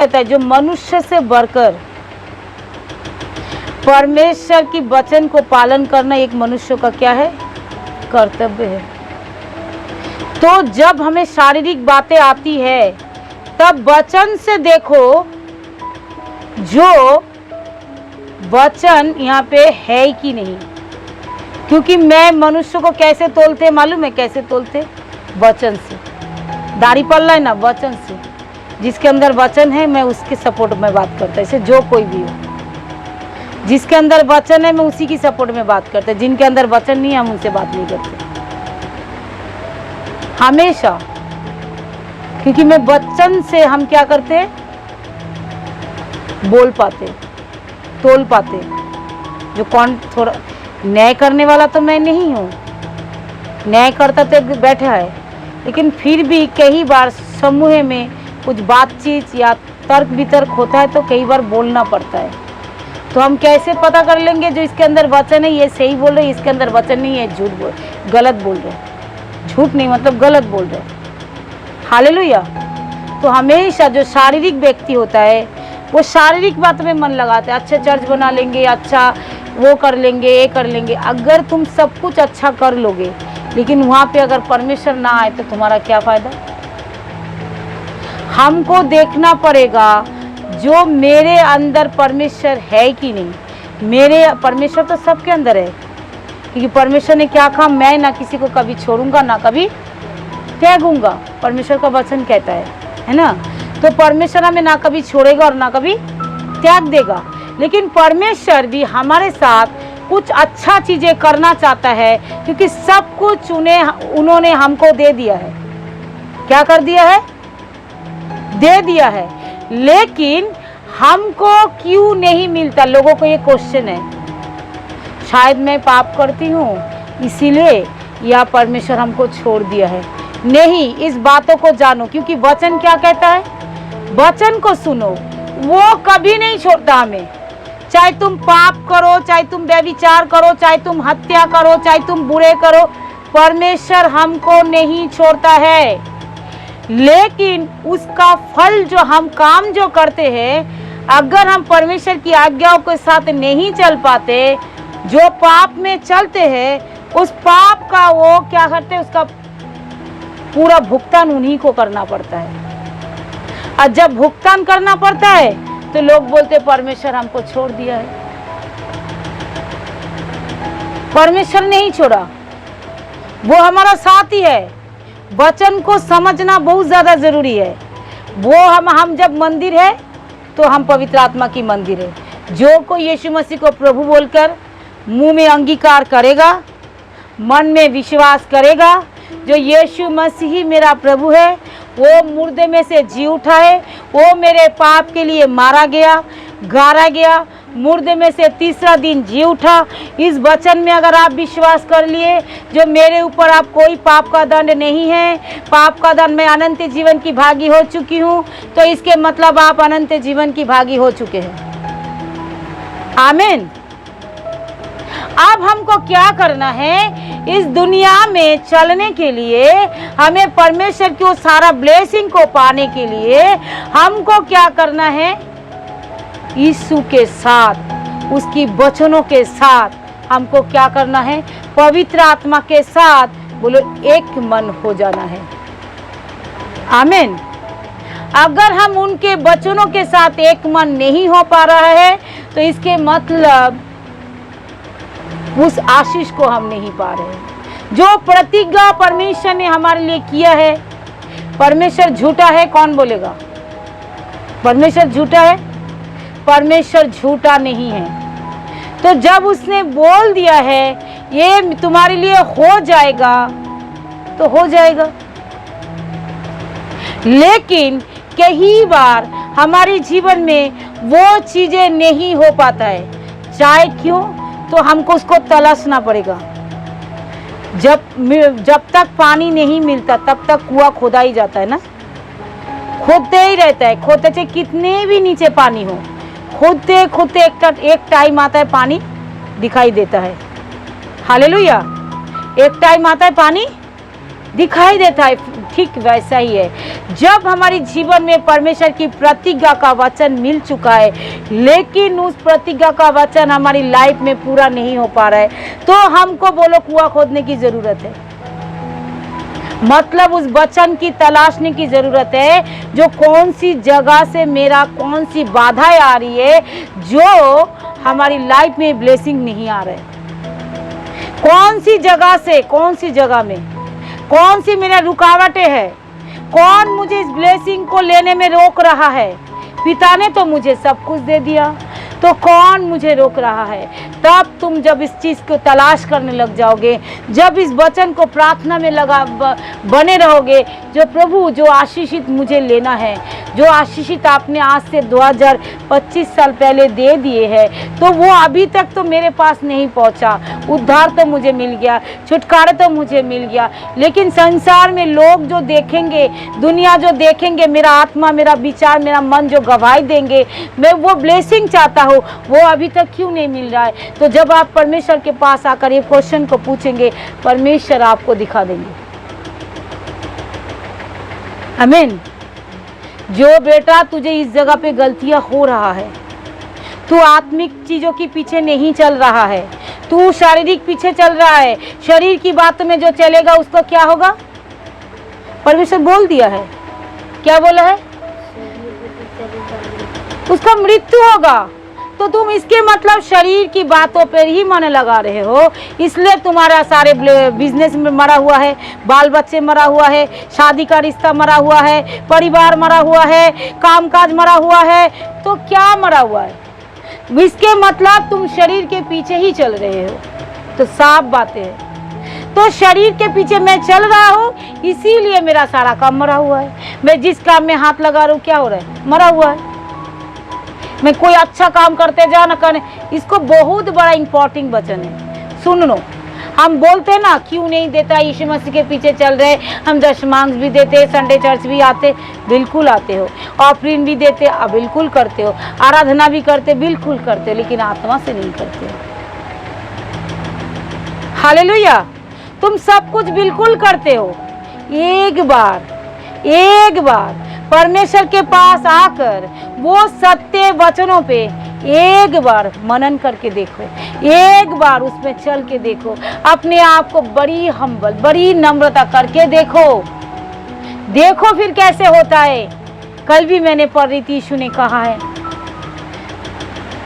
कहता है जो मनुष्य से बढ़कर परमेश्वर की वचन को पालन करना एक मनुष्य का क्या है, कर्तव्य है। तो जब हमें शारीरिक बातें आती है तब वचन से देखो जो वचन यहाँ पे है कि नहीं। क्योंकि मैं मनुष्य को कैसे तोलते मालूम है, कैसे तोलते, वचन से। दाढ़ी पल्ला है ना, वचन से। जिसके अंदर वचन है मैं उसके सपोर्ट में बात करता, ऐसे जो कोई भी हो। जिसके अंदर वचन है मैं उसी की सपोर्ट में बात करते, जिनके अंदर वचन नहीं है हम उनसे बात नहीं करते हमेशा। क्योंकि मैं वचन से हम क्या करते, बोल पाते, तोल पाते। जो कौन थोड़ा न्याय करने वाला तो मैं नहीं हूँ, न्याय करता तो बैठा है, लेकिन फिर भी कई बार समूह में कुछ बातचीत या तर्क वितर्क होता है तो कई बार बोलना पड़ता है। तो हम कैसे पता कर लेंगे जो इसके अंदर वचन है ये सही बोल रहे, इसके अंदर वचन नहीं है झूठ बोल, गलत बोल रहे। झूठ नहीं मतलब गलत बोल रहे। हालेलुया। तो हमेशा जो शारीरिक व्यक्ति होता है वो शारीरिक बात में मन लगाते हैं, अच्छा चर्च बना लेंगे, अच्छा वो कर लेंगे, ये कर लेंगे। अगर तुम सब कुछ अच्छा कर लोगे लेकिन वहाँ पे अगर परमेश्वर ना आए तो तुम्हारा क्या फ़ायदा। हमको देखना पड़ेगा जो मेरे अंदर परमेश्वर है कि नहीं। मेरे परमेश्वर तो सबके अंदर है, क्योंकि परमेश्वर ने क्या कहा, मैं ना किसी को कभी छोड़ूंगा ना कभी त्यागूंगा। परमेश्वर का वचन कहता है ना। तो परमेश्वर हमें ना कभी छोड़ेगा और ना कभी त्याग देगा। लेकिन परमेश्वर भी हमारे साथ कुछ अच्छा चीज़ें करना चाहता है, क्योंकि सब कुछ उन्होंने हमको दे दिया है। क्या कर दिया है, दे दिया है। लेकिन हमको क्यों नहीं मिलता, लोगों को ये क्वेश्चन है। शायद मैं पाप करती हूँ इसीलिए, या परमेश्वर हमको छोड़ दिया है। नहीं, इस बातों को जानो, क्योंकि वचन क्या कहता है, वचन को सुनो, वो कभी नहीं छोड़ता हमें। चाहे तुम पाप करो, चाहे तुम व्यभिचार करो, चाहे तुम हत्या करो, चाहे तुम बुरे करो, परमेश्वर हमको नहीं छोड़ता है। लेकिन उसका फल जो हम काम जो करते हैं, अगर हम परमेश्वर की आज्ञाओं के साथ नहीं चल पाते, जो पाप में चलते हैं, उस पाप का वो क्या करते हैं, उसका पूरा भुगतान उन्हीं को करना पड़ता है। और जब भुगतान करना पड़ता है तो लोग बोलते परमेश्वर हमको छोड़ दिया है। परमेश्वर नहीं छोड़ा, वो हमारा साथी है। वचन को समझना बहुत ज़्यादा ज़रूरी है। वो हम जब मंदिर है तो हम पवित्र आत्मा की मंदिर है। जो कोई यीशु मसीह को प्रभु बोलकर मुंह में अंगीकार करेगा, मन में विश्वास करेगा, जो यीशु मसीह ही मेरा प्रभु है, वो मुर्दे में से जी उठा है, वो मेरे पाप के लिए मारा गया, गाड़ा गया, मुर्दे में से तीसरा दिन जी उठा। इस वचन में अगर आप विश्वास कर लिए, जो मेरे ऊपर आप कोई पाप का दंड नहीं है, पाप का दंड मैं अनंत जीवन की भागी हो चुकी हूँ, तो इसके मतलब आप अनंत जीवन की भागी हो चुके हैं। आमीन। अब हमको क्या करना है, इस दुनिया में चलने के लिए, हमें परमेश्वर की वो सारा ब्लेसिंग को पाने के लिए हमको क्या करना है, यीशु के साथ, उसकी वचनों के साथ हमको क्या करना है, पवित्र आत्मा के साथ बोलो एक मन हो जाना है। आमीन। अगर हम उनके वचनों के साथ एक मन नहीं हो पा रहा है तो इसके मतलब उस आशीष को हम नहीं पा रहे। जो प्रतिज्ञा परमेश्वर ने हमारे लिए किया है, परमेश्वर झूठा है, कौन बोलेगा परमेश्वर झूठा है? परमेश्वर झूठा नहीं है। तो जब उसने बोल दिया है ये तुम्हारे लिए हो जाएगा तो हो जाएगा। लेकिन कई बार हमारे जीवन में वो चीजें नहीं हो पाता है। चाहे क्यों, तो हमको उसको तलाशना पड़ेगा। जब तक पानी नहीं मिलता तब तक कुआं खोदा ही जाता है ना, खोदते ही रहता है, खोदते चाहे कितने भी नीचे पानी हो, खोदते खोदते एक टाइम आता है पानी दिखाई देता है। हालेलुया। एक टाइम आता है पानी दिखाई देता है। ठीक वैसा ही है, जब हमारी जीवन में परमेश्वर की प्रतिज्ञा का वचन मिल चुका है, लेकिन उस प्रतिज्ञा का वचन हमारी लाइफ में पूरा नहीं हो पा रहा है, तो हमको बोलो कुआं खोदने की जरूरत है। मतलब उस वचन की तलाशने की जरूरत है, जो कौन सी जगह से मेरा कौन सी बाधाएं आ रही है, जो हमारी लाइफ में ब्लेसिंग नहीं आ रहा है। कौन सी जगह से, कौन सी जगह में, कौन सी मेरा रुकावटें है, कौन मुझे इस ब्लेसिंग को लेने में रोक रहा है। पिता ने तो मुझे सब कुछ दे दिया, तो कौन मुझे रोक रहा है। तब तुम जब इस चीज़ को तलाश करने लग जाओगे, जब इस वचन को प्रार्थना में बने रहोगे, जो प्रभु जो आशीषित मुझे लेना है, जो आशीषित आपने आज से 2025 साल पहले दे दिए हैं, तो वो अभी तक तो मेरे पास नहीं पहुंचा। उद्धार तो मुझे मिल गया, छुटकारा तो मुझे मिल गया, लेकिन संसार में लोग जो देखेंगे, दुनिया जो देखेंगे, मेरा आत्मा, मेरा विचार, मेरा मन जो गवाही देंगे, मैं वो ब्लेसिंग चाहता हूँ, वो अभी तक क्यों नहीं मिल रहा है। तो जब आप परमेश्वर के पास आकर ये क्वेश्चन को पूछेंगे, परमेश्वर आपको दिखा देंगे। आमीन। जो बेटा तुझे इस जगह पे गलतियां हो रहा है, तू आत्मिक चीजों के पीछे नहीं चल रहा है, तू शारीरिक पीछे चल रहा है, शरीर की बातों में जो चलेगा उसका क्या होगा। परमेश्वर बोल दिया है, क्या बोला है, उसका मृत्यु होगा। तो तुम इसके मतलब शरीर की बातों पर ही मन लगा रहे हो, इसलिए तुम्हारा सारे बिजनेस में मरा हुआ है, बाल बच्चे मरा हुआ है, शादी का रिश्ता मरा हुआ है, परिवार मरा हुआ है, कामकाज मरा हुआ है। तो क्या मरा हुआ है, इसके मतलब तुम शरीर के पीछे ही चल रहे हो। तो साफ बातें हैं। तो शरीर के पीछे मैं चल रहा हूँ, इसीलिए मेरा सारा काम मरा हुआ है। मैं जिस काम में हाथ लगा रहा हूँ, क्या हो रहा है, मरा हुआ है। मैं कोई अच्छा काम करते जा ना करने, इसको बहुत बड़ा इंपॉर्टेंट वचन है। सुन लो, हम बोलते ना क्यों नहीं देता, यीशु मसीह के पीछे चल रहे, हम दशमांश भी देते, संडे चर्च भी आते, बिल्कुल आते हो, ऑफरिंग भी देते, बिल्कुल करते हो, आराधना भी करते, बिल्कुल करते हो, लेकिन आत्मा से नहीं करते हो। हालेलुया। तुम सब कुछ बिल्कुल करते हो, एक बार परमेश्वर के पास आकर वो सत्य वचनों पे एक बार मनन करके देखो, एक बार उसमें चल के देखो, अपने आप को बड़ी हम्बल, बड़ी नम्रता करके देखो फिर कैसे होता है। कल भी मैंने पढ़ रही थी, यीशु ने कहा है,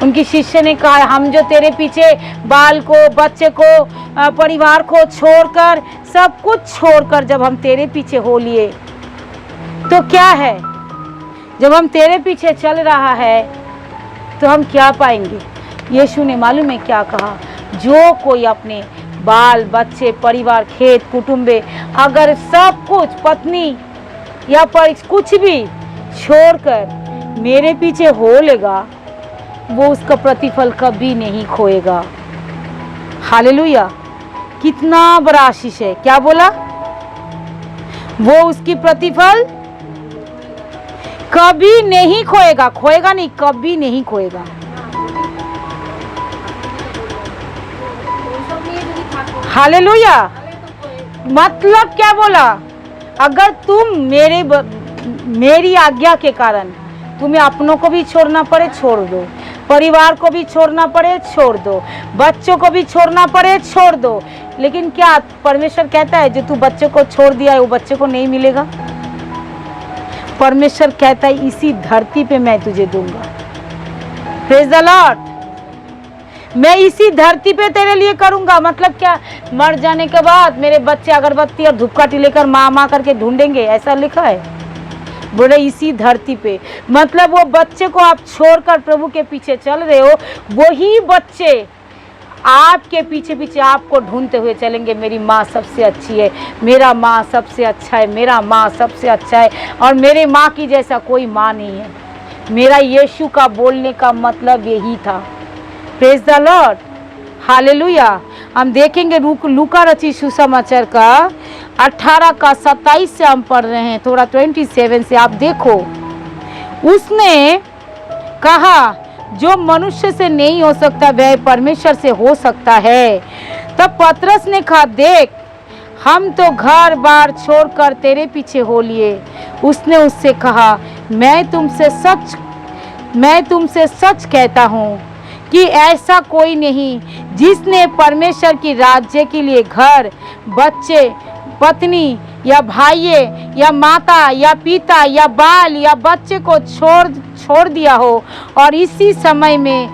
उनकी शिष्य ने कहा है, हम जो तेरे पीछे बाल को, बच्चे को, परिवार को छोड़कर, सब कुछ छोड़कर जब हम तेरे पीछे हो लिए, तो क्या है, जब हम तेरे पीछे चल रहा है तो हम क्या पाएंगे। यीशु ने मालूम है क्या कहा, जो कोई अपने बाल बच्चे, परिवार, खेत, कुटुंबे, अगर सब कुछ, पत्नी या पर कुछ भी छोड़कर मेरे पीछे हो लेगा, वो उसका प्रतिफल कभी नहीं खोएगा। हालेलुया। कितना बड़ा आशीष है। क्या बोला, वो उसकी प्रतिफल कभी नहीं खोएगा, खोएगा नहीं, कभी नहीं खोएगा। हालेलुया। मतलब क्या बोला, अगर तुम मेरी आज्ञा के कारण तुम्हें अपनों को भी छोड़ना पड़े, छोड़ दो, परिवार को भी छोड़ना पड़े, छोड़ दो, बच्चों को भी छोड़ना पड़े, छोड़ दो। लेकिन क्या परमेश्वर कहता है जो तू बच्चों को छोड़ दिया है वो बच्चे को नहीं मिलेगा। परमेश्वर कहता है इसी धरती पे मैं तुझे दूंगा। Praise the Lord. मैं इसी धरती पे तेरे लिए करूंगा। मतलब क्या, मर जाने के बाद मेरे बच्चे अगरबत्ती और धूपकाठी लेकर माँ करके ढूंढेंगे, ऐसा लिखा है। बोले इसी धरती पे, मतलब वो बच्चे को आप छोड़कर प्रभु के पीछे चल रहे हो, वही बच्चे आपके पीछे पीछे आपको ढूंढते हुए चलेंगे। मेरी माँ सबसे अच्छी है, मेरा माँ सबसे अच्छा है, मेरा माँ सबसे अच्छा है, और मेरे माँ की जैसा कोई माँ नहीं है। मेरा यीशु का बोलने का मतलब यही था। Praise the Lord. हालेलुया। हम देखेंगे लूका रचित सुसमाचार का 18 का 27 से हम पढ़ रहे हैं, थोड़ा 27 से आप देखो। उसने कहा जो मनुष्य से नहीं हो सकता वह परमेश्वर से हो सकता है। तब पतरस ने कहा, देख हम तो घर बार छोड़कर तेरे पीछे हो लिए। उसने उससे कहा, मैं तुमसे सच कहता हूँ कि ऐसा कोई नहीं जिसने परमेश्वर की राज्य के लिए घर, बच्चे, पत्नी या भाई या माता या पिता या बाल या बच्चे को छोड़ दिया हो और इसी समय में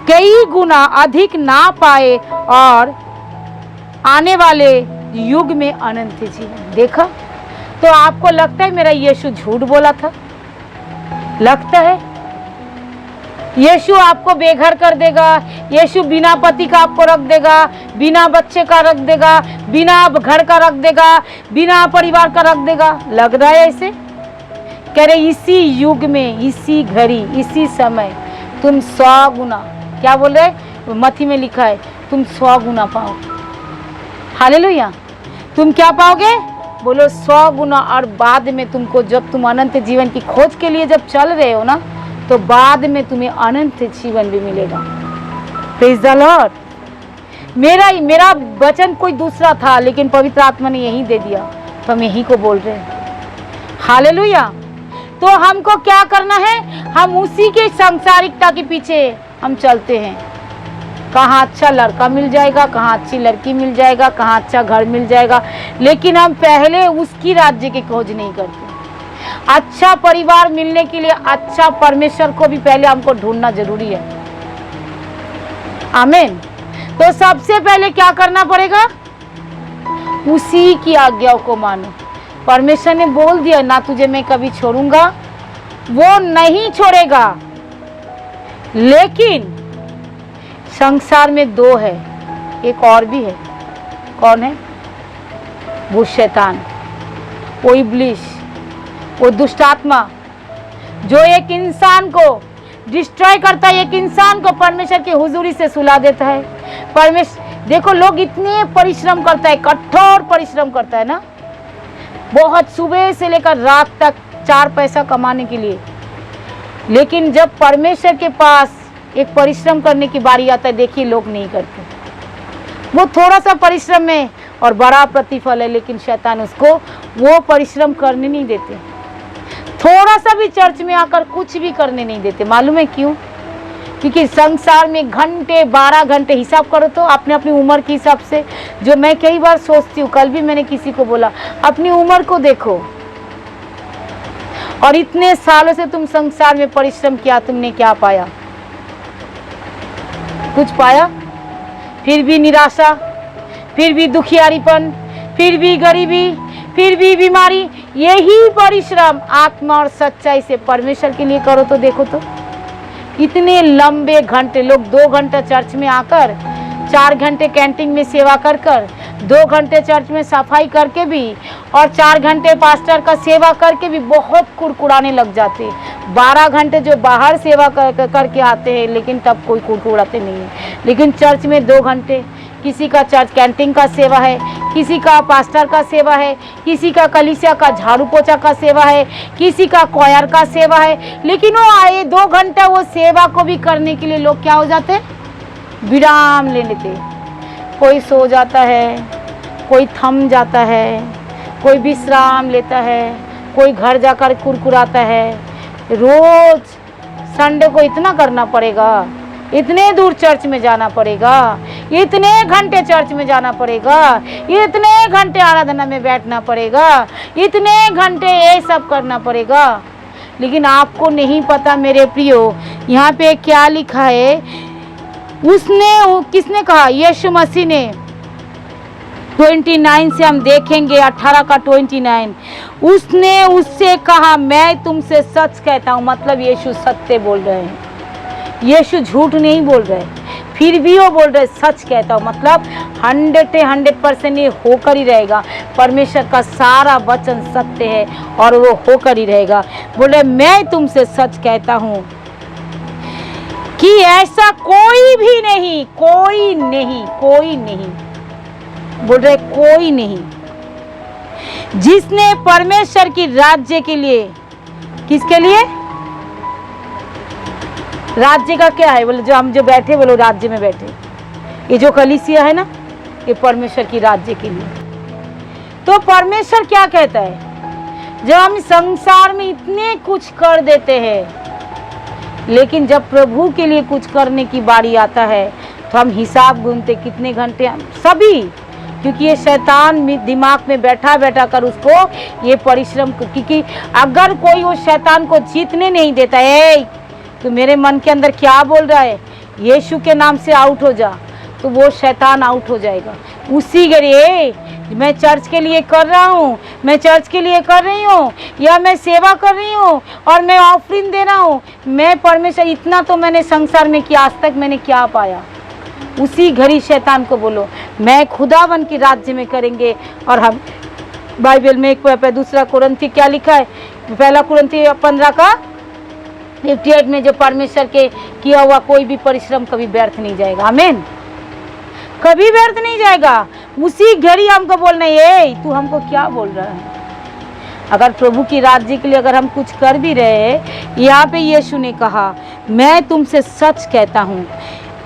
कई गुना अधिक ना पाए और आने वाले युग में अनंत जीवन। देखा? तो आपको लगता है मेरा यीशु झूठ बोला था? लगता है? यीशु आपको बेघर कर देगा, यीशु बिना पति का आपको रख देगा, बिना बच्चे का रख देगा, बिना घर का रख देगा, बिना परिवार का रख देगा? लग रहा है ऐसे? कह रहे इसी युग में, इसी घड़ी, इसी समय तुम 100 गुना, क्या बोल रहे? मत्ती में लिखा है तुम 100 गुना पाओगे। हालेलुया। तुम क्या पाओगे? बोलो 100 गुना। और बाद में तुमको, जब तुम अनंत जीवन की खोज के लिए जब चल रहे हो ना, तो बाद में तुम्हें अनंत जीवन भी मिलेगा। Praise the Lord. मेरा वचन कोई दूसरा था, लेकिन पवित्र आत्मा ने यही दे दिया, तो हम यही को बोल रहे हैं। हालेलुया। तो हमको क्या करना है? हम उसी के सांसारिकता के पीछे हम चलते हैं। कहाँ अच्छा लड़का मिल जाएगा, कहाँ अच्छी लड़की मिल जाएगा, कहाँ अच्छा घर मिल जाएगा, लेकिन हम पहले उसकी राज्य की खोज नहीं करते। अच्छा परिवार मिलने के लिए अच्छा परमेश्वर को भी पहले हमको ढूंढना जरूरी है। आमीन। तो सबसे पहले क्या करना पड़ेगा? उसी की आज्ञाओं को मानो। परमेश्वर ने बोल दिया ना, तुझे मैं कभी छोड़ूंगा, वो नहीं छोड़ेगा। लेकिन संसार में 2 है, एक और भी है। कौन है? वो शैतान, वो इब्लिस, वो दुष्ट आत्मा, जो एक इंसान को डिस्ट्रॉय करता है, एक इंसान को परमेश्वर की हुजूरी से सुला देता है। परमेश्वर, देखो लोग इतने परिश्रम करता है, कठोर परिश्रम करता है ना, बहुत सुबह से लेकर रात तक 4 पैसा कमाने के लिए, लेकिन जब परमेश्वर के पास एक परिश्रम करने की बारी आता है, देखिए लोग नहीं करते। वो थोड़ा सा परिश्रम में और बड़ा प्रतिफल है, लेकिन शैतान उसको वो परिश्रम करने नहीं देते। थोड़ा सा भी चर्च में आकर कुछ भी करने नहीं देते। मालूम है क्यों? क्योंकि संसार में घंटे 12 घंटे, हिसाब करो तो अपने अपनी उम्र के हिसाब से, जो मैं कई बार सोचती हूँ, कल भी मैंने किसी को बोला, अपनी उम्र को देखो और इतने सालों से तुम संसार में परिश्रम किया, तुमने क्या पाया? कुछ पाया? फिर भी निराशा, फिर भी दुखियारीपन, फिर भी गरीबी, फिर भी बीमारी। यही परिश्रम आत्मा और सच्चाई से परमेश्वर के लिए करो तो देखो तो इतने लंबे घंटे, लोग 2 घंटे चर्च में आकर, 4 घंटे कैंटीन में सेवा कर कर, 2 घंटे चर्च में सफाई करके भी और 4 घंटे पास्टर का सेवा करके भी बहुत कुड़कुड़ाने लग जाते हैं। 12 घंटे जो बाहर सेवा करके आते हैं, लेकिन तब कोई कुड़कुड़ाते नहीं है। लेकिन चर्च में 2 घंटे, किसी का चर्च कैंटीन का सेवा है, किसी का पास्टर का सेवा है, किसी का कलीसिया का झाड़ू पोछा का सेवा है, किसी का क्वायर का सेवा है, लेकिन वो आए 2 घंटा वो सेवा को भी करने के लिए लोग क्या हो जाते हैं? विराम ले लेते। कोई सो जाता है, कोई थम जाता है, कोई विश्राम लेता है, कोई घर जाकर कुरकुराता है। रोज संडे को इतना करना पड़ेगा, इतने दूर चर्च में जाना पड़ेगा, इतने घंटे चर्च में जाना पड़ेगा, इतने घंटे आराधना में बैठना पड़ेगा, इतने घंटे ये सब करना पड़ेगा। लेकिन आपको नहीं पता मेरे प्रियो, यहाँ पे क्या लिखा है? किसने कहा? यीशु मसीह ने। 29 से हम देखेंगे, 18 का 29। उसने उससे कहा, मैं तुमसे सच कहता हूँ। मतलब यीशु सत्य बोल रहे हैं, यीशु झूठ नहीं बोल रहे। फिर भी वो बोल रहे सच कहता हूँ, मतलब 100% ये होकर ही रहेगा। परमेश्वर का सारा वचन सत्य है और वो होकर ही रहेगा। बोले मैं तुमसे सच कहता हूँ कि ऐसा कोई भी नहीं, कोई नहीं, कोई नहीं, बोल रहे कोई नहीं, जिसने परमेश्वर की राज्य के लिए, किसके लिए? राज्य का क्या है? बोले जो हम जो बैठे, बोलो राज्य में बैठे। ये जो कलीसिया है ना, ये परमेश्वर की राज्य के लिए। तो परमेश्वर क्या कहता है, जब हम संसार में इतने कुछ कर देते हैं, लेकिन जब प्रभु के लिए कुछ करने की बारी आता है तो हम हिसाब गिनते कितने घंटे हम सभी, क्योंकि ये शैतान दिमाग में बैठा बैठा कर उसको ये परिश्रम, क्योंकि अगर कोई उस शैतान को जीतने नहीं देता है, तो मेरे मन के अंदर क्या बोल रहा है, यीशु के नाम से आउट हो जा, तो वो शैतान आउट हो जाएगा। उसी घड़ी मैं चर्च के लिए कर रहा हूँ, मैं चर्च के लिए कर रही हूँ, या मैं सेवा कर रही हूँ और मैं ऑफरिंग दे रहा हूँ, मैं परमेश्वर इतना तो मैंने संसार में किया, आज तक मैंने क्या पाया। उसी घड़ी शैतान को बोलो मैं खुदावन के राज्य में करेंगे। और हम बाइबल में एक दूसरा कुरिन्थी क्या लिखा है, पहला कुरिन्थी 15:58 में, जो परमेश्वर के किया हुआ कोई भी परिश्रम कभी व्यर्थ नहीं जाएगा। आमीन, कभी व्यर्थ नहीं जाएगा। उसी घड़ी हमको बोलना है, तू हमको क्या बोल रहा है। अगर प्रभु की राज्य के लिए अगर हम कुछ कर भी रहे, यहाँ पे यीशु ने कहा मैं तुमसे सच कहता हूँ,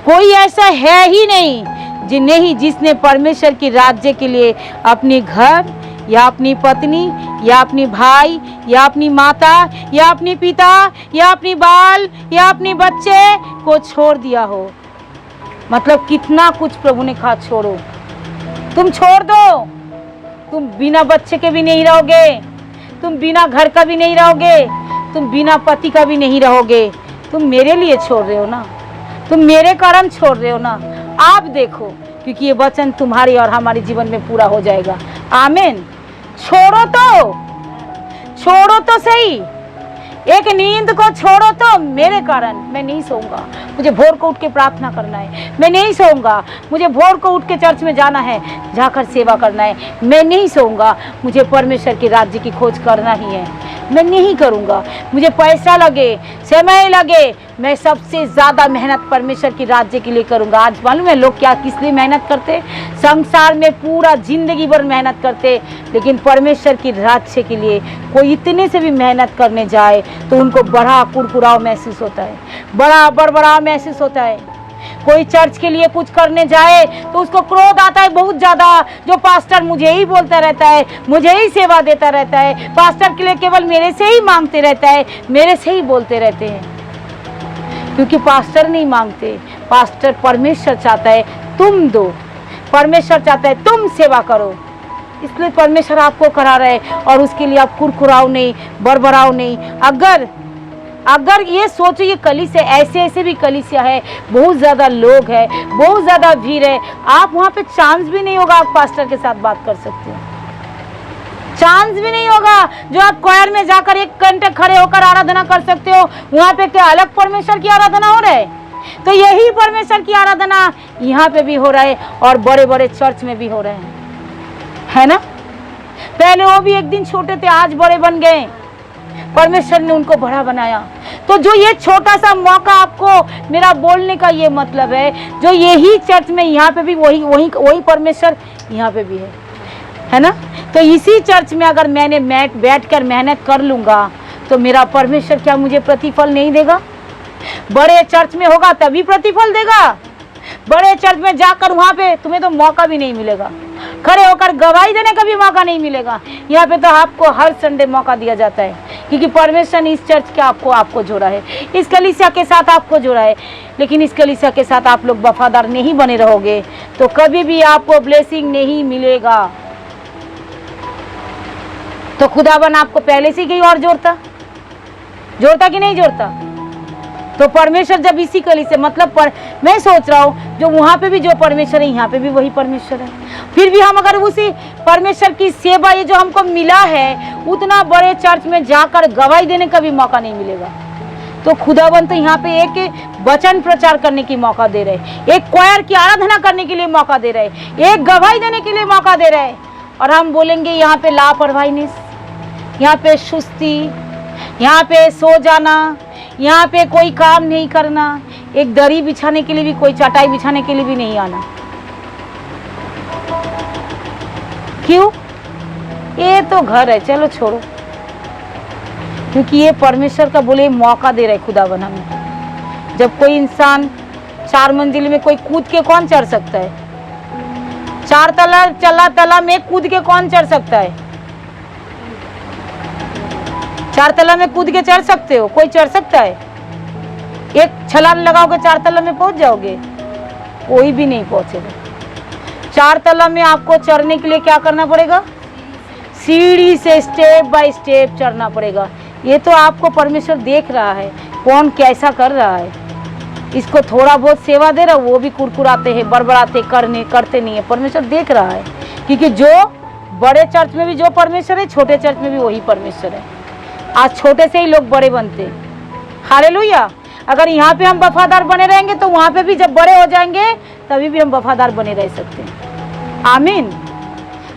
कोई ऐसा है ही नहीं जिसने परमेश्वर की राज्य के लिए अपने घर या अपनी पत्नी या अपनी भाई या अपनी माता या अपने पिता या अपनी बाल या अपने बच्चे को छोड़ दिया हो। मतलब कितना कुछ प्रभु ने कहा छोड़ो, तुम छोड़ दो, तुम बिना बच्चे के भी नहीं रहोगे, तुम बिना घर का भी नहीं रहोगे, तुम बिना पति का भी नहीं रहोगे। तुम मेरे लिए छोड़ रहे हो ना, तुम मेरे कारण छोड़ रहे हो ना। आप देखो, क्योंकि ये वचन तुम्हारे और हमारे जीवन में पूरा हो जाएगा। आमीन। छोड़ो तो सही, एक नींद को छोड़ो तो मेरे कारण मैं नहीं सोऊंगा, मुझे भोर को उठ के प्रार्थना करना है, मैं नहीं सोऊंगा, मुझे भोर को उठ के चर्च में जाना है, जाकर सेवा करना है, मैं नहीं सोऊंगा, मुझे परमेश्वर के राज्य की खोज करना ही है, मैं नहीं करूंगा, मुझे पैसा लगे, समय लगे, मैं सबसे ज़्यादा मेहनत परमेश्वर की राज्य के लिए करूंगा। आज मालूम है लोग क्या किस लिए मेहनत करते, संसार में पूरा जिंदगी भर मेहनत करते, लेकिन परमेश्वर की राज्य के लिए कोई इतने से भी मेहनत करने जाए तो उनको बड़ा कुरकुराव महसूस होता है, बड़ा बड़बड़ाव महसूस होता है। कोई चर्च के लिए कुछ करने जाए तो उसको क्रोध आता है बहुत ज़्यादा, जो पास्टर मुझे ही बोलता रहता है, मुझे ही सेवा देता रहता है, पास्टर के लिए केवल मेरे से ही मांगते रहता है, मेरे से ही बोलते रहते हैं। क्योंकि पास्टर नहीं मांगते, पास्टर परमेश्वर चाहता है तुम दो, परमेश्वर चाहता है तुम सेवा करो, इसलिए परमेश्वर आपको करा रहे और उसके लिए आप कुरकुराओ नहीं, बड़बड़ाओ नहीं। अगर ये सोचो ये कलीसिया ऐसे भी कलीसिया है, बहुत ज़्यादा लोग हैं, बहुत ज़्यादा भीड़ है, आप वहाँ पे चांस भी नहीं होगा आप पास्टर के साथ बात कर सकते हो, चांस भी नहीं होगा जो आप क्वायर में जाकर 1 घंटे खड़े होकर आराधना कर सकते हो। वहाँ पे क्या अलग परमेश्वर की आराधना हो रहा है? तो यही परमेश्वर की आराधना यहाँ पे भी हो रहा है और बड़े बड़े चर्च में भी हो रहे हैं, है ना। पहले वो भी एक दिन छोटे थे, आज बड़े बन गए, परमेश्वर ने उनको बड़ा बनाया। तो जो ये छोटा सा मौका, आपको मेरा बोलने का ये मतलब है, जो यही चर्च में यहाँ पे भी वही परमेश्वर यहाँ पे भी है ना। तो इसी चर्च में अगर मैंने बैठ कर मेहनत कर लूँगा तो मेरा परमेश्वर क्या मुझे प्रतिफल नहीं देगा? बड़े चर्च में होगा तभी प्रतिफल देगा। बड़े चर्च में जाकर वहाँ पे तुम्हें तो मौका भी नहीं मिलेगा, खड़े होकर गवाही देने का भी मौका नहीं मिलेगा। यहाँ पे तो आपको हर संडे मौका दिया जाता है, क्योंकि परमेश्वर ने इस चर्च के आपको जोड़ा है, इस कलीसिया के साथ आपको जोड़ा है। लेकिन इस कलीसिया के साथ आप लोग वफादार नहीं बने रहोगे तो कभी भी आपको ब्लेसिंग नहीं मिलेगा। तो खुदावन आपको पहले से कहीं और जोड़ता कि नहीं जोड़ता? तो परमेश्वर जब इसी कली से मतलब मैं सोच रहा हूँ जो वहाँ पे भी जो परमेश्वर है यहाँ पे भी वही परमेश्वर है। फिर भी हम अगर उसी परमेश्वर की सेवा ये जो हमको मिला है उतना बड़े चर्च में जाकर गवाही देने का भी मौका नहीं मिलेगा। तो खुदावन तो यहाँ पे एक वचन प्रचार करने की मौका दे रहे, एक क्वायर की आराधना करने के लिए मौका दे रहे, एक गवाही देने के लिए मौका दे रहे। और हम बोलेंगे यहाँ पे लापरवाही, यहाँ पे सुस्ती, यहाँ पे सो जाना, यहाँ पे कोई काम नहीं करना, एक दरी बिछाने के लिए भी, कोई चटाई बिछाने के लिए भी नहीं आना। क्यों? ये तो घर है, चलो छोड़ो। क्योंकि ये परमेश्वर का बोले मौका दे रहे खुदावन हमें। जब कोई इंसान 4 मंजिल में कोई कूद के कौन चढ़ सकता है? 4 तला चला तला में कूद के कौन चढ़ सकता है? 4 तला में कूद के चढ़ सकते हो? कोई चढ़ सकता है? एक छलांग लगाओगे 4 तला में पहुंच जाओगे? कोई भी नहीं पहुंचेगा। 4 तला में आपको चढ़ने के लिए क्या करना पड़ेगा? सीढ़ी से स्टेप बाय स्टेप चढ़ना पड़ेगा। ये तो आपको परमेश्वर देख रहा है कौन कैसा कर रहा है। इसको थोड़ा बहुत सेवा दे रहा, वो भी कुरकुराते हैं, बड़बड़ाते, करते नहीं है। परमेश्वर देख रहा है, क्योंकि जो बड़े चर्च में भी जो परमेश्वर है, छोटे चर्च में भी वही परमेश्वर है। आज छोटे से ही लोग बड़े बनते हैं। हालेलुया। अगर यहाँ पे हम वफादार बने रहेंगे तो वहाँ पे भी जब बड़े हो जाएंगे तभी भी हम वफादार बने रह सकते हैं। आमीन।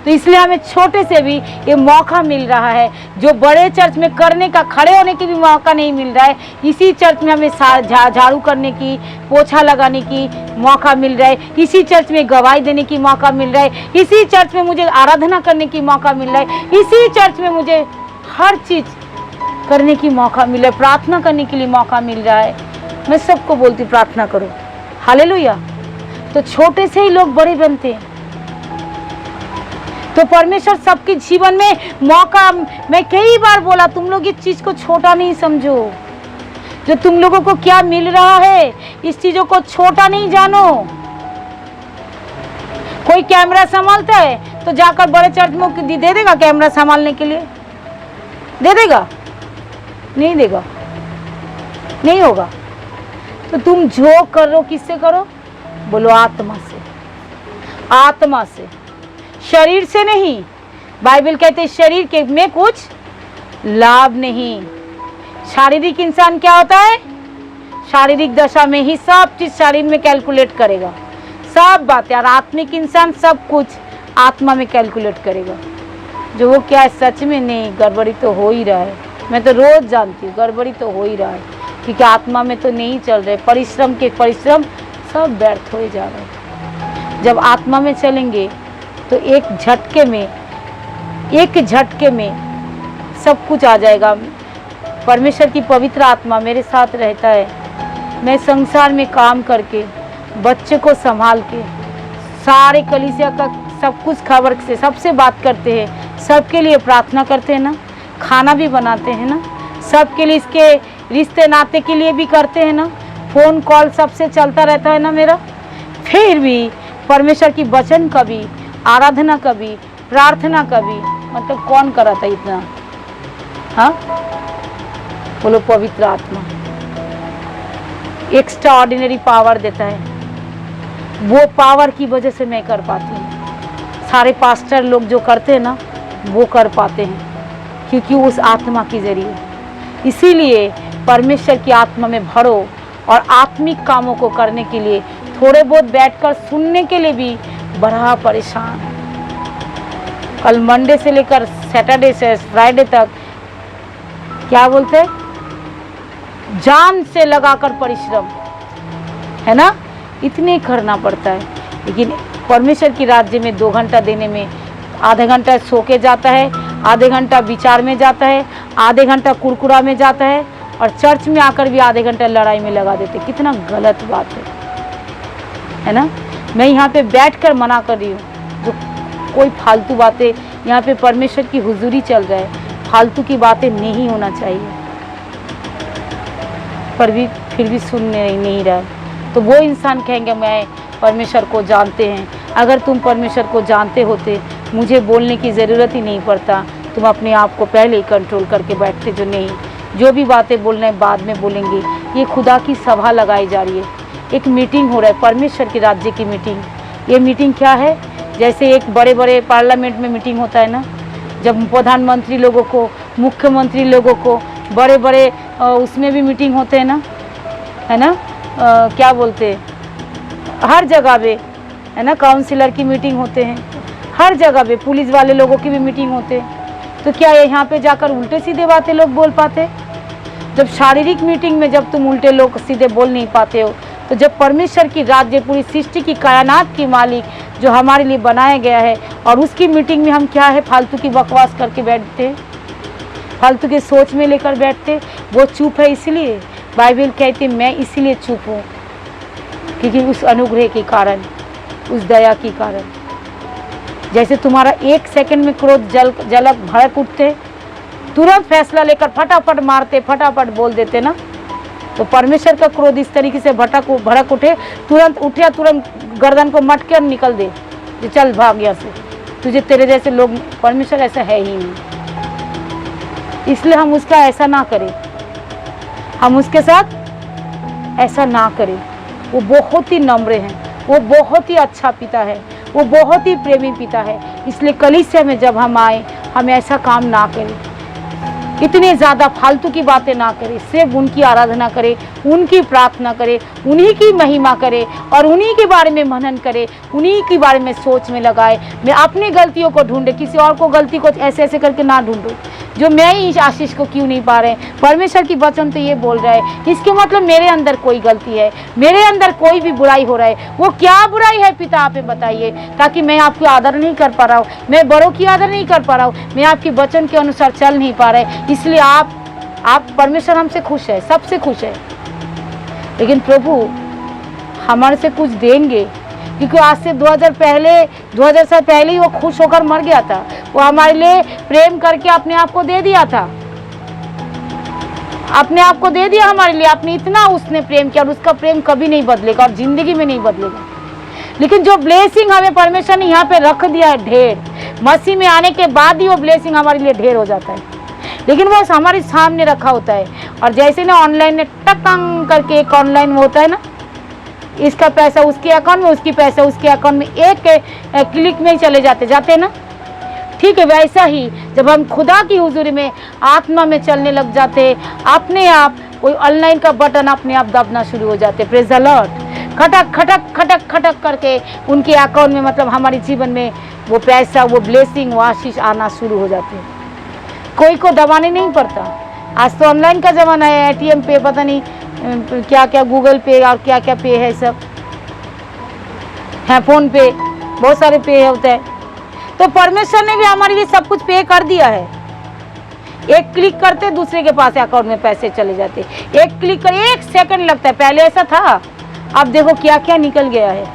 तो इसलिए हमें छोटे से भी ये मौका मिल रहा है, जो बड़े चर्च में करने का, खड़े होने की भी मौका नहीं मिल रहा है, इसी चर्च में हमें झाड़ू करने की, पोछा लगाने की मौका मिल रहा है। इसी चर्च में गवाही देने की मौका मिल रहा है। इसी चर्च में मुझे आराधना करने की मौका मिल रहा है। इसी चर्च में मुझे हर चीज़ करने की मौका मिल रहा है, प्रार्थना करने के लिए मौका मिल रहा है। मैं सबको बोलती प्रार्थना करो। हालेलुया। तो छोटे से ही लोग बड़े बनते हैं। तो परमेश्वर सबके जीवन में मौका, मैं कई बार बोला, तुम लोग इस चीज को छोटा नहीं समझो। जो तुम लोगों को क्या मिल रहा है, इस चीजों को छोटा नहीं जानो। कोई कैमरा संभालता है तो जाकर बड़े चर्च में दे देगा कैमरा संभालने के लिए? दे देगा? नहीं देगा, नहीं होगा। तो तुम जो करो किससे करो? बोलो आत्मा से। आत्मा से, शरीर से नहीं। बाइबल कहते हैं शरीर के में कुछ लाभ नहीं। शारीरिक इंसान क्या होता है? शारीरिक दशा में ही सब चीज शरीर में कैलकुलेट करेगा, सब बातें। और आत्मिक इंसान सब कुछ आत्मा में कैलकुलेट करेगा। जो वो क्या है, सच में नहीं, गड़बड़ी तो हो ही रहा है। मैं तो रोज जानती हूँ गड़बड़ी तो हो ही रहा है, क्योंकि आत्मा में तो नहीं चल रहे। परिश्रम के परिश्रम सब व्यर्थ हो जा रहे हैं। जब आत्मा में चलेंगे तो एक झटके में सब कुछ आ जाएगा। परमेश्वर की पवित्र आत्मा मेरे साथ रहता है। मैं संसार में काम करके, बच्चे को संभाल के, सारे कलीसिया का सब कुछ खबर से सबसे बात करते हैं, सबके लिए प्रार्थना करते हैं ना, खाना भी बनाते हैं ना, सबके लिए, इसके रिश्ते नाते के लिए भी करते हैं ना, फ़ोन कॉल सबसे चलता रहता है ना मेरा। फिर भी परमेश्वर की वचन कभी, आराधना कभी, प्रार्थना कभी, मतलब कौन करा था इतना? हाँ, बोलो पवित्र आत्मा एक्स्ट्रा ऑर्डिनरी पावर देता है। वो पावर की वजह से मैं कर पाती हूँ। सारे पास्टर लोग जो करते हैं ना, वो कर पाते हैं क्योंकि उस आत्मा के जरिए। इसीलिए परमेश्वर की आत्मा में भरो और आत्मिक कामों को करने के लिए, थोड़े बहुत बैठकर सुनने के लिए भी बड़ा परेशान। कल मंडे से लेकर सैटरडे से फ्राइडे तक क्या बोलते हैं, जान से लगाकर परिश्रम, है ना, इतने करना पड़ता है। लेकिन परमेश्वर की राज्य में 2 घंटा देने में आधा घंटा सो के जाता है, आधे घंटा विचार में जाता है, आधे घंटा कुरकुरा में जाता है, और चर्च में आकर भी आधे घंटा लड़ाई में लगा देते। कितना गलत बात है ना। मैं यहाँ पे बैठकर मना कर रही हूँ, जो कोई फालतू बातें, यहाँ पे परमेश्वर की हुजूरी चल रहा है, फालतू की बातें नहीं होना चाहिए, पर भी फिर भी सुनने नहीं रहा। तो वो इंसान कहेंगे मैं परमेश्वर को जानते हैं। अगर तुम परमेश्वर को जानते होते, मुझे बोलने की ज़रूरत ही नहीं पड़ता। तुम अपने आप को पहले ही कंट्रोल करके बैठते। जो नहीं, जो भी बातें बोलना है बाद में बोलेंगे। ये खुदा की सभा लगाई जा रही है, एक मीटिंग हो रहा है, परमेश्वर के राज्य की मीटिंग। ये मीटिंग क्या है? जैसे एक बड़े बड़े पार्लियामेंट में मीटिंग होता है ना, जब प्रधानमंत्री लोगों को, मुख्यमंत्री लोगों को, बड़े बड़े उसमें भी मीटिंग होते हैं ना, है ना, क्या बोलते हैं, हर जगह पे, है ना, काउंसिलर की मीटिंग होते हैं, हर जगह पे पुलिस वाले लोगों की भी मीटिंग होते हैं। तो क्या यहाँ पे जाकर उल्टे सीधे बातें लोग बोल पाते? जब शारीरिक मीटिंग में जब तुम उल्टे लोग सीधे बोल नहीं पाते हो, तो जब परमेश्वर की राज्य, पूरी सृष्टि की, कायनात की मालिक जो हमारे लिए बनाया गया है, और उसकी मीटिंग में हम क्या है, फालतू की बकवास करके बैठते, फालतू के सोच में लेकर बैठते। वो चुप है इसलिए, बाइबल कहती मैं इसीलिए चुप हूँ, क्योंकि उस अनुग्रह के कारण, उस दया के कारण। जैसे तुम्हारा 1 सेकंड में क्रोध जलक भड़क उठते, तुरंत फैसला लेकर फटाफट मारते, फटाफट बोल देते ना, तो परमेश्वर का क्रोध इस तरीके से भड़क उठे, तुरंत उठे, तुरंत गर्दन को मटके और निकल दे, जो चल भाग यहाँ से, तुझे तेरे जैसे लोग, परमेश्वर ऐसा है ही नहीं। इसलिए हम उसका ऐसा ना करें, हम उसके साथ ऐसा ना करें। वो बहुत ही नम्र हैं, वो बहुत ही अच्छा पिता है, वो बहुत ही प्रेमी पिता है। इसलिए कलीसिया में जब हम आए, हम ऐसा काम ना करें, इतने ज़्यादा फालतू की बातें ना करें, सिर्फ उनकी आराधना करें, उनकी प्रार्थना करें, उन्हीं की महिमा करें और उन्हीं के बारे में मनन करें, उन्हीं के बारे में सोच में लगाए। मैं अपनी गलतियों को ढूंढे, किसी और को गलती को ऐसे ऐसे करके ना ढूंढूं, जो मैं इस आशीष को क्यों नहीं पा रहे। परमेश्वर की वचन तो ये बोल रहा है, इसके मतलब मेरे अंदर कोई गलती है, मेरे अंदर कोई भी बुराई हो रहा है। वो क्या बुराई है पिता, आप बताइए, ताकि मैं आपकी आदर नहीं कर पा रहा हूँ, मैं बड़ों की आदर नहीं कर पा रहा हूँ, मैं आपकी वचन के अनुसार चल नहीं पा रहे। इसलिए आप परमेश्वर हमसे खुश है, सबसे खुश है, लेकिन प्रभु हमारे से कुछ देंगे, क्योंकि आज से 2000 साल पहले ही वो खुश होकर मर गया था। वो हमारे लिए प्रेम करके अपने आप को दे दिया था, अपने आप को दे दिया हमारे लिए। अपने इतना उसने प्रेम किया और उसका प्रेम कभी नहीं बदलेगा और जिंदगी में नहीं बदलेगा। लेकिन जो ब्लेसिंग हमें परमेश्वर ने यहाँ पे रख दिया है ढेर, मसीह में आने के बाद ही वो ब्लेसिंग हमारे लिए ढेर हो जाता है, लेकिन वो हमारे सामने रखा होता है। और जैसे ना ऑनलाइन में टकंग करके एक ऑनलाइन में होता है ना, इसका पैसा उसके अकाउंट में, उसकी पैसा उसके अकाउंट में, एक क्लिक में ही चले जाते ना, ठीक है। वैसा ही जब हम खुदा की हुजूरी में आत्मा में चलने लग जाते, अपने आप कोई ऑनलाइन का बटन अपने आप दबना शुरू हो जाते। Praise the Lord. खटक खटक खटक खटक करके उनके अकाउंट में, मतलब हमारे जीवन में वो पैसा, वो ब्लेसिंग, वो आशीष आना शुरू हो जाते। कोई को दबाने नहीं पड़ता। आज तो ऑनलाइन का ज़माना है, ATM पे, पता नहीं क्या क्या, गूगल पे और क्या क्या पे है, सब है, फोन पे, बहुत सारे पे होते हैं। तो परमेश्वर ने भी हमारे लिए सब कुछ पे कर दिया है। एक क्लिक करते दूसरे के पास अकाउंट में पैसे चले जाते, एक क्लिक कर 1 सेकंड लगता है। पहले ऐसा था, अब देखो क्या क्या निकल गया है।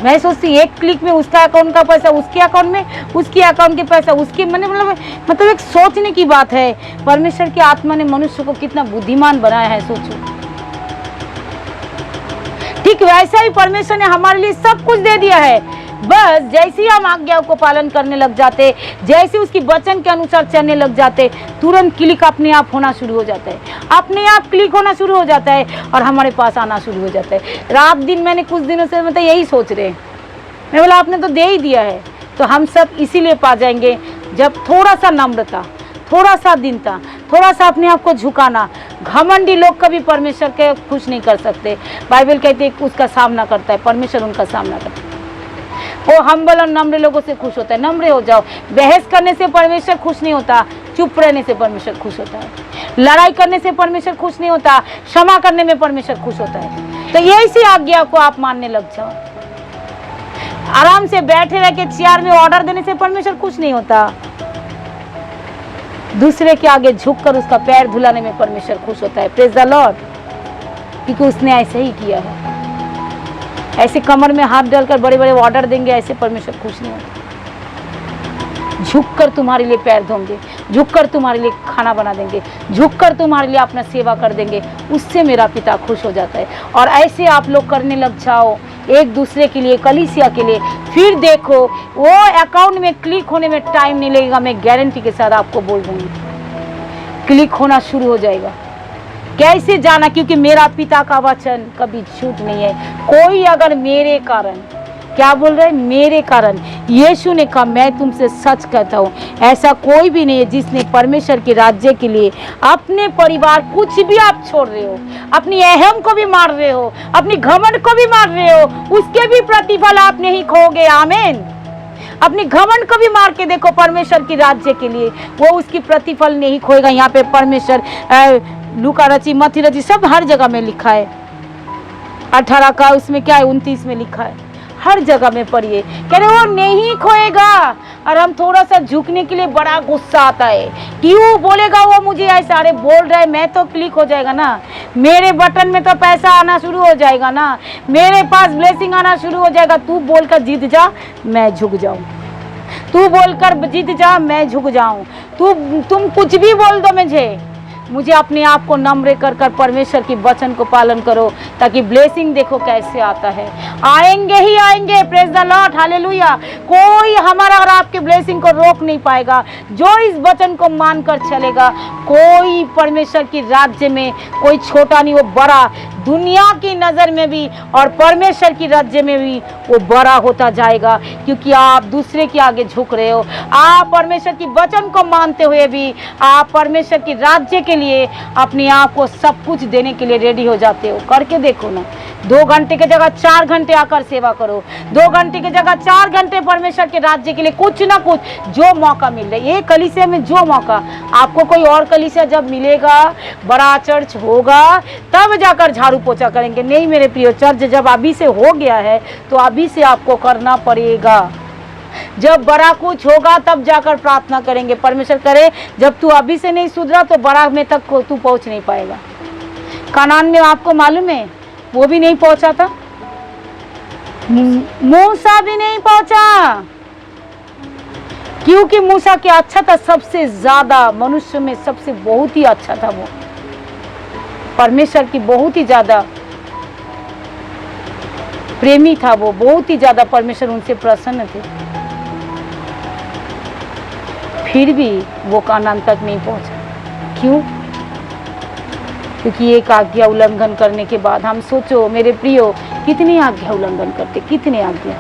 मैं सोचती एक क्लिक में उसका अकाउंट का पैसा उसके अकाउंट में, उसके अकाउंट के पैसा उसके, मतलब एक सोचने की बात है। परमेश्वर की आत्मा ने मनुष्य को कितना बुद्धिमान बनाया है, सोचो। ठीक वैसा ही परमेश्वर ने हमारे लिए सब कुछ दे दिया है। बस जैसे ही हम आज्ञाओं को पालन करने लग जाते, जैसे उसकी वचन के अनुसार चलने लग जाते, तुरंत क्लिक अपने आप होना शुरू हो जाता है, अपने आप क्लिक होना शुरू हो जाता है और हमारे पास आना शुरू हो जाता है। रात दिन मैंने कुछ दिनों से मतलब यही सोच रहे हैं, मैं बोला आपने तो दे ही दिया है, तो हम सब इसीलिए पा जाएंगे जब थोड़ा सा नम्रता, थोड़ा सा दीनता, थोड़ा सा अपने आप को झुकाना। घमंडी लोग कभी परमेश्वर के खुश नहीं कर सकते। बाइबल कहते हैं उसका सामना करता है, परमेश्वर उनका सामना करता है। वो हम्बल और नम्र लोगों से खुश होता है। नम्र हो जाओ। बहस करने से परमेश्वर खुश नहीं होता, चुप रहने से परमेश्वर खुश होता है। लड़ाई करने से परमेश्वर खुश नहीं होता, क्षमा करने में परमेश्वर खुश होता है। तो यही सी आज्ञा को आप मानने लग जाओ। आराम से बैठे रह के चेयर में ऑर्डर देने से परमेश्वर खुश नहीं होता। दूसरे के आगे झुककर उसका पैर धुलाने में परमेश्वर खुश होता है। Praise the Lord. क्योंकि उसने ऐसे ही किया है। ऐसे कमर में हाथ डालकर बड़े बड़े ऑर्डर देंगे, ऐसे परमेश्वर खुश नहीं होता। झुककर तुम्हारे लिए पैर धोंगे, झुककर तुम्हारे लिए खाना बना देंगे, झुककर तुम्हारे लिए अपना सेवा कर देंगे, उससे मेरा पिता खुश हो जाता है। और ऐसे आप लोग करने लग जाओ एक दूसरे के लिए, कलीसिया के लिए, फिर देखो वो अकाउंट में क्लिक होने में टाइम नहीं लगेगा। मैं गारंटी के साथ आपको बोल दूंगी, क्लिक होना शुरू हो जाएगा। कैसे जाना? क्योंकि मेरा पिता का वचन कभी झूठ नहीं है। कोई अगर मेरे कारण, क्या बोल रहे हैं, मेरे कारण, यीशु ने कहा मैं तुमसे सच कहता हूँ, ऐसा कोई भी नहीं है जिसने परमेश्वर के राज्य के लिए अपने परिवार, कुछ भी आप छोड़ रहे हो, अपनी अहम को भी मार रहे हो, अपनी घमंड को भी मार रहे हो, उसके भी प्रतिफल आप नहीं खोगे। आमीन। अपनी घमंड को भी मार के देखो परमेश्वर की राज्य के लिए, वो उसकी प्रतिफल नहीं खोएगा। यहाँ पे परमेश्वर लूका रची, मत्ती रची, सब हर जगह में लिखा है। 18 का उसमें क्या है, 29 में लिखा है। हर जगह में पढ़िए, कह रहे वो नहीं खोएगा। और हम थोड़ा सा झुकने के लिए बड़ा गुस्सा आता है, क्यों बोलेगा वो मुझे ऐसा? अरे बोल रहा है, मैं तो क्लिक हो जाएगा ना, मेरे बटन में तो पैसा आना शुरू हो जाएगा ना, मेरे पास ब्लेसिंग आना शुरू हो जाएगा। तू बोलकर जीत जा, मैं झुक जाऊं। तू बोलकर जीत जा, मैं झुक जाऊं। तुम कुछ भी बोल दो मुझे अपने आप को नम्र कर कर परमेश्वर की वचन को पालन करो, ताकि ब्लेसिंग देखो कैसे आता है। आएंगे ही आएंगे, प्रेज द लॉर्ड, हालेलुया। कोई हमारा और आपके ब्लेसिंग को रोक नहीं पाएगा। जो इस वचन को मानकर चलेगा, कोई परमेश्वर की राज्य में कोई छोटा नहीं, वो बड़ा, दुनिया की नज़र में भी और परमेश्वर की राज्य में भी वो बड़ा होता जाएगा, क्योंकि आप दूसरे के आगे झुक रहे हो। आप परमेश्वर की वचन को मानते हुए भी आप परमेश्वर की राज्य के लिए अपने आप को सब कुछ देने के लिए रेडी हो जाते हो। करके देखो ना, 2 घंटे की जगह 4 घंटे आकर सेवा करो, 2 घंटे की जगह 4 घंटे परमेश्वर के राज्य के लिए कुछ ना कुछ जो मौका मिल रहा है, ये कलीसिया में जो मौका आपको कोई और कलीसिया जब मिलेगा, बड़ा चर्च होगा, तब जाकर झाड़ू पोछा करेंगे। नहीं मेरे प्रिय, चर्च जब अभी से हो गया है तो अभी से आपको करना पड़ेगा। जब बड़ा कुछ होगा तब जाकर प्रार्थना करेंगे। परमेश्वर करे, जब तू अभी से नहीं सुधरा तो बड़ा में तक तू पहुंच नहीं पाएगा। कनान में आपको मालूम है वो भी नहीं पहुंचा था, मूसा भी नहीं पहुंचा, क्योंकि मूसा क्या अच्छा था, सबसे ज्यादा मनुष्य में सबसे बहुत ही अच्छा था। वो परमेश्वर की बहुत ही ज्यादा प्रेमी था, वो बहुत ही ज्यादा परमेश्वर उनसे प्रसन्न थे, फिर भी वो कानान तक नहीं पहुंचा। क्यों? क्योंकि एक आज्ञा उल्लंघन करने के बाद, हम सोचो मेरे प्रियो, कितनी आज्ञा उल्लंघन करते, कितने आज्ञा,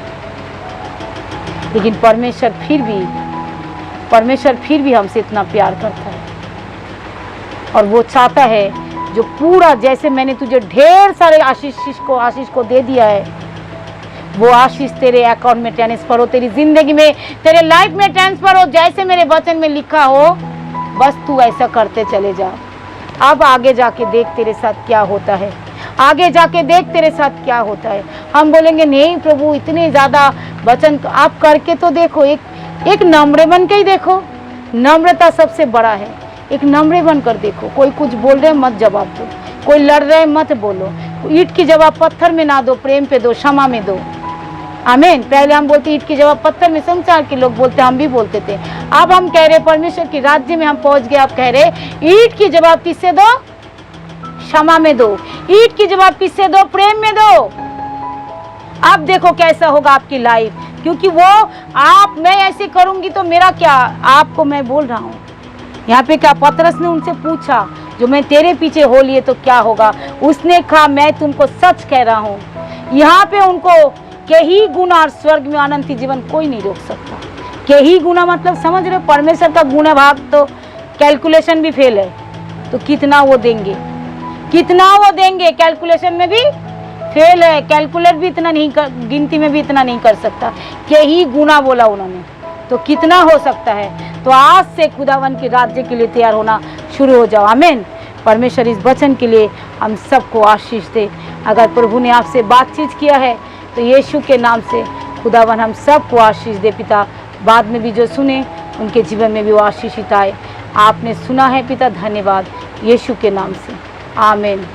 लेकिन परमेश्वर फिर भी हमसे इतना प्यार करता है। और वो चाहता है जो पूरा, जैसे मैंने तुझे ढेर सारे आशीष को दे दिया है, वो आशीष तेरे अकाउंट में ट्रांसफर हो, तेरी जिंदगी में, तेरे लाइफ में ट्रांसफर हो, जैसे मेरे वचन में लिखा हो। बस तू ऐसा करते चले जा। अब आगे जाके देख तेरे साथ क्या होता है, आगे जाके देख तेरे साथ क्या होता है। हम बोलेंगे नहीं प्रभु, इतने ज़्यादा वचन आप करके तो देखो, एक नम्र बन के ही देखो। नम्रता सबसे बड़ा है। एक नम्र बन कर देखो। कोई कुछ बोल रहे मत जवाब दो, कोई लड़ रहे मत बोलो। ईंट की जवाब पत्थर में ना दो, प्रेम पे दो, क्षमा में दो। आमीन। पहले हम बोलते ईंट की जवाब पत्थर में, संसार के लोग बोलते, हम भी बोलते थे। अब हम कह रहे परमेश्वर के राज्य में हम पहुंच गए। अब कह रहे ईंट की जवाब किससे दो? क्षमा में दो। ईंट की जवाब किससे दो? प्रेम में दो। अब देखो कैसा होगा आपकी लाइफ, क्योंकि वो मैं ऐसे करूंगी तो मेरा क्या, आपको मैं बोल रहा हूँ। यहाँ पे क्या पतरस ने उनसे पूछा, जो मैं तेरे पीछे हो लिए तो क्या होगा? उसने कहा मैं तुमको सच कह रहा हूँ, यहाँ पे उनको के ही गुना और स्वर्ग में अनंत जीवन कोई नहीं रोक सकता। के ही गुना मतलब समझ रहे, परमेश्वर का गुना भाग तो कैलकुलेशन भी फेल है, तो कितना वो देंगे, कैलकुलेशन में भी फेल है। कैलकुलेट भी इतना नहीं कर, गिनती में भी इतना नहीं कर सकता। के ही गुना बोला उन्होंने, तो कितना हो सकता है? तो आज से खुदावन के राज्य के लिए तैयार होना शुरू हो जाओ। आमीन। परमेश्वर इस वचन के लिए हम सबको आशीष दे। अगर प्रभु ने आपसे बातचीत किया है तो यीशु के नाम से खुदावन हम सबको आशीष दे पिता। बाद में भी जो सुने उनके जीवन में भी वो आशीषित आए। आपने सुना है पिता, धन्यवाद यीशु के नाम से। आमीन।